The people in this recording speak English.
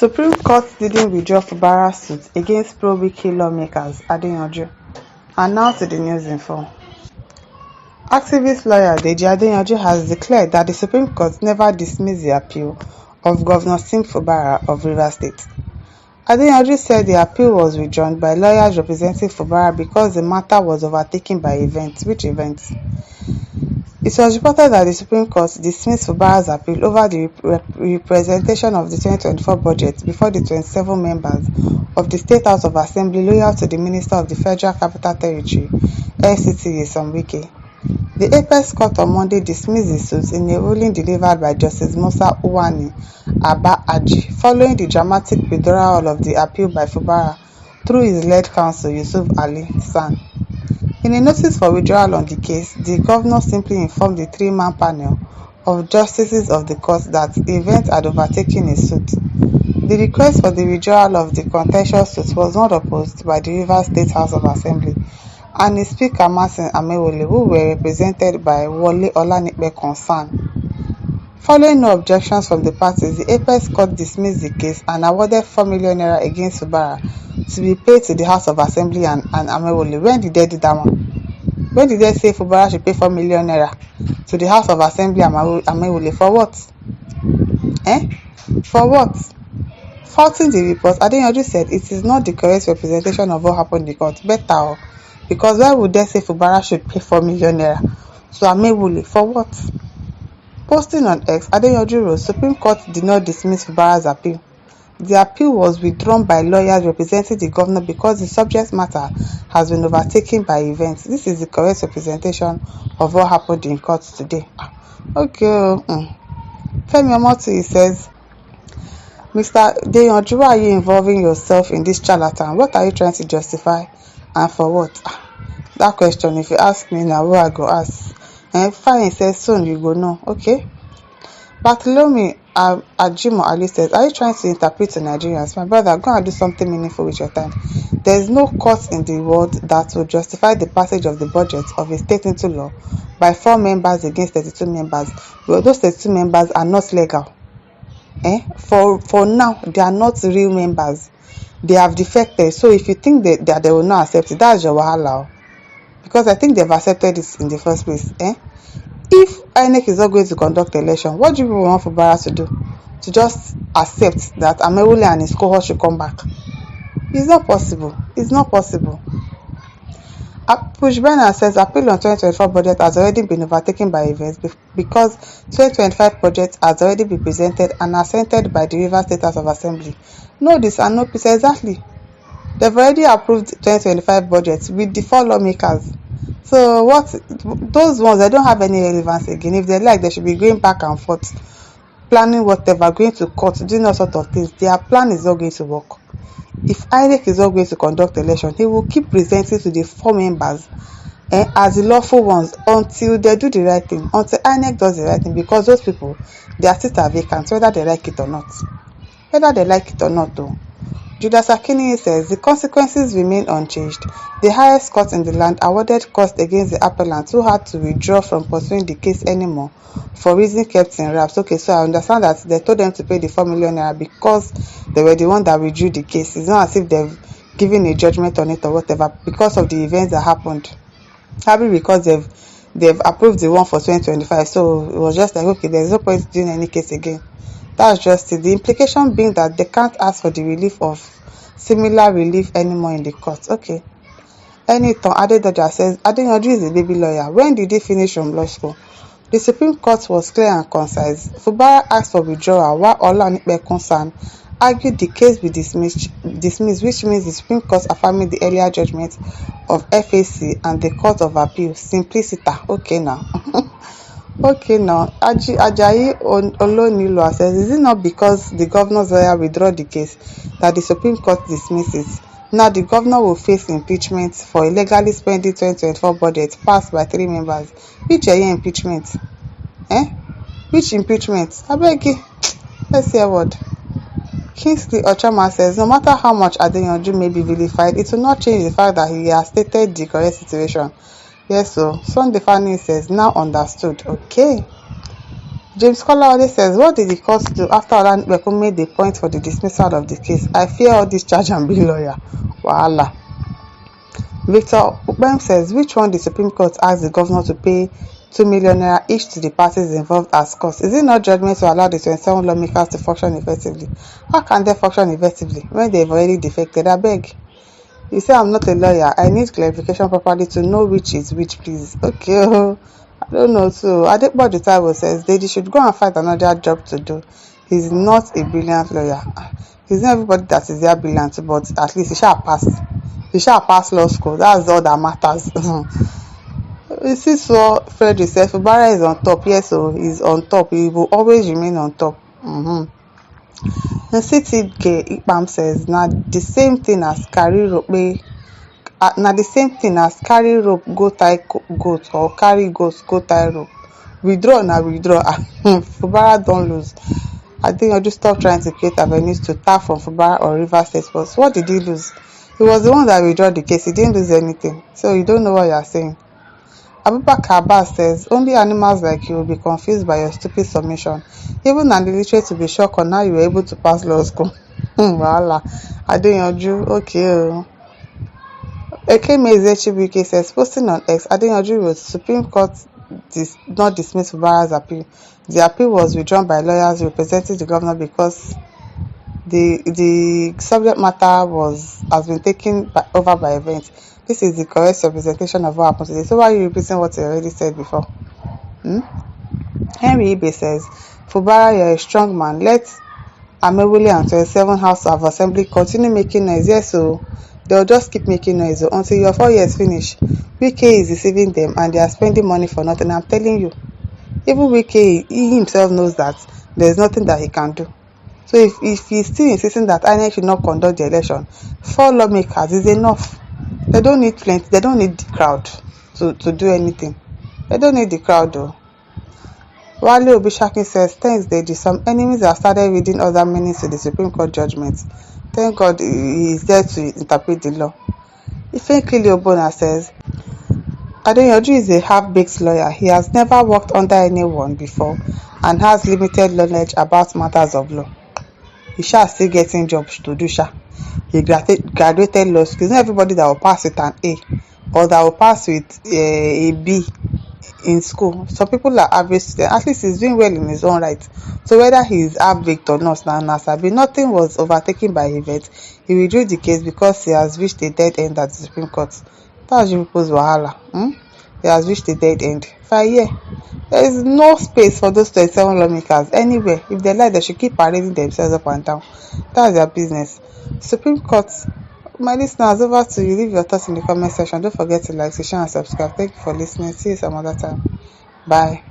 Supreme Court didn't withdraw Fubara suit against pro-Wike lawmakers, Adeyanju announced to the News Info. Activist lawyer Adeyanju has declared that the Supreme Court never dismissed the appeal of Governor Fubara of Rivers State. Adeyanju said the appeal was withdrawn by lawyers representing Fubara because the matter was overtaken by events. Which events? It was reported that the Supreme Court dismissed Fubara's appeal over the representation of the 2024 budget before the 27 members of the State House of Assembly loyal to the Minister of the Federal Capital Territory, FCT, Wike. The Apex Court on Monday dismissed the suit in a ruling delivered by Justice Musa Uwani Abba Aji, following the dramatic withdrawal of the appeal by Fubara through his lead counsel Yusuf Ali San. In a notice for withdrawal on the case, the governor simply informed the three-man panel of justices of the court that the event had overtaken his suit. The request for the withdrawal of the contentious suit was not opposed by the Rivers State House of Assembly and its Speaker Martin Amewole, who were represented by Wole Olanipe Concern. Following no objections from the parties, the Apex Court dismissed the case and awarded 4 million naira against Fubara to be paid to the House of Assembly and Amewole. When did they do that one? When did they say Fubara should pay 4 million naira to the House of Assembly and Amewole? For what? For what? Faulting the report, Adeyanju said it is not the correct representation of what happened in the court. Better, because why would they say Fubara should pay 4 million naira to Amewole? For what? Posting on X, Adeyanju wrote, Supreme Court did not dismiss Fubara's appeal. The appeal was withdrawn by lawyers representing the governor because the subject matter has been overtaken by events. This is the correct representation of what happened in court today. Okay. Femi Omoto says, Mr. Adeyanju, why are you involving yourself in this charlatan? What are you trying to justify and for what? That question, if you ask me now, who I go ask? And fine, says soon you go know. Okay. Bartholomew Ajimo Ali says, are you trying to interpret to Nigerians? My brother, go and do something meaningful with your time. There is no court in the world that will justify the passage of the budget of a state into law by 4 members against 32 members. Well, those 32 members are not legal. For now, they are not real members. They have defected. So if you think that they will not accept it, that's your wahala. Because I think they've accepted it in the first place. If INEC is not going to conduct election, what do you want Fubara to do? To just accept that Amewole and his cohort should come back? It's not possible. It's not possible. Pushbana says appeal on 2024 budget has already been overtaken by events because 2025 budget has already been presented and assented by the Rivers State House of Assembly. No this and no peace. Exactly. They've already approved 2025 budget with the 4 lawmakers. So what those ones, they don't have any relevance again. If they like, they should be going back and forth, planning whatever, going to court, doing all sort of things. Their plan is not going to work. If INEC is not going to conduct election, he will keep presenting to the 4 members as the lawful ones until they do the right thing, until INEC does the right thing, because those people, their seats are vacant, whether they like it or not. Whether they like it or not, though. Judas Akini says the consequences remain unchanged. The highest court in the land awarded cost against the appellant who had to withdraw from pursuing the case anymore for reasons kept in wraps. Okay, so I understand that they told them to pay the 4 million naira because they were the one that withdrew the case. It's not as if they've given a judgment on it or whatever because of the events that happened. Probably because they've approved the one for 2025. So it was just like, okay, there's no point doing any case again. That's just it. The implication being that they can't ask for the relief of similar relief anymore in the court. Okay. Anything Adedoja says, Adeyanju is a baby lawyer. When did he finish from law school? The Supreme Court was clear and concise. Fubara asked for withdrawal while Olanipe Concern argued the case be dismissed, which means the Supreme Court affirming the earlier judgment of FAC and the Court of Appeal. Simplicita. Okay now. Okay now, Ajayi Olonilo says, is it not because the governor's lawyer withdraw the case that the Supreme Court dismisses? Now the governor will face impeachment for illegally spending 2024 budget passed by 3 members. Which impeachment? Which impeachment? I beg you. Let's hear a word. Kingsley Ochama says, no matter how much Adeyanju may be vilified, it will not change the fact that he has stated the correct situation. Yes, so Sunday Fanning says, now understood. Okay. James Kolawole says, what did the court do after Olanipekun made the point for the dismissal of the case? I fear all this charge and bill lawyer. Wahala. Victor Ukpem says, which one the Supreme Court asked the governor to pay 2 million naira each to the parties involved as cost? Is it not judgment to allow the 27 lawmakers to function effectively? How can they function effectively when they've already defected? I beg. You say I'm not a lawyer. I need clarification properly to know which is which, please. Okay. I don't know too. Adeyanju Taiwo says they should go and find another job to do. He's not a brilliant lawyer. He's not everybody that is there brilliant, but at least he shall pass. He shall pass law school. That's all that matters. You see, so Frederick said Fubara is on top. Yes, so he's on top. He will always remain on top. CTK Ikpam says na the same thing as carry rope go tie goat or carry goat go tie rope. Withdraw na withdraw. Fubara don lose. Adeyanju stop trying to create avenues to tap from Fubara or Rivers State. But what did he lose? He was the one that withdraw the case. He didn't lose anything. So you don't know what you are saying. Abubakar Abbas says, only animals like you will be confused by your stupid submission. Even an illiterate will be shocked on how you were able to pass law school. Wahala. Adeyanju, okay. Ekeme Ezechibuike says, posting on X, Adeyanju wrote, Supreme Court not dismiss Fubara's appeal. The appeal was withdrawn by lawyers representing the governor because the subject matter has been taken over by events. This is the correct representation of what happened today. So why are you repeating what you already said before? Henry Ibe says, Fubara, you're a strong man. Let Amewule and 27 House of Assembly continue making noise. Yes, so they'll just keep making noise until your 4 years finish. Wike is deceiving them and they are spending money for nothing. I'm telling you. Even Wike, he himself knows that there's nothing that he can do. So if he's still insisting that INEC should not conduct the election, 4 lawmakers is enough. They don't need plenty. They don't need the crowd to do anything. They don't need the crowd though. Wale Obishakin says, thanks, Deji. Some enemies have started reading other meanings to the Supreme Court judgment. Thank God he is there to interpret the law. Ifenkili Obona says, Adeyanju is a half-baked lawyer. He has never worked under anyone before and has limited knowledge about matters of law. He shall still getting jobs to do. He graduated law school. It's not everybody that will pass with an A or that will pass with a B in school. Some people are average students. At least he's doing well in his own right. So whether he is half-baked or not, nothing was overtaken by events. He withdrew the case because he has reached a dead end at the Supreme Court. That's you people's wahala. He has reached a dead end. There is no space for those 27 lawmakers anywhere. If they like, they should keep parading themselves up and down. That's their business. Supreme Court, my listeners, over to you. Leave your thoughts in the comment section. Don't forget to like, share, and subscribe. Thank you for listening. See you some other time. Bye.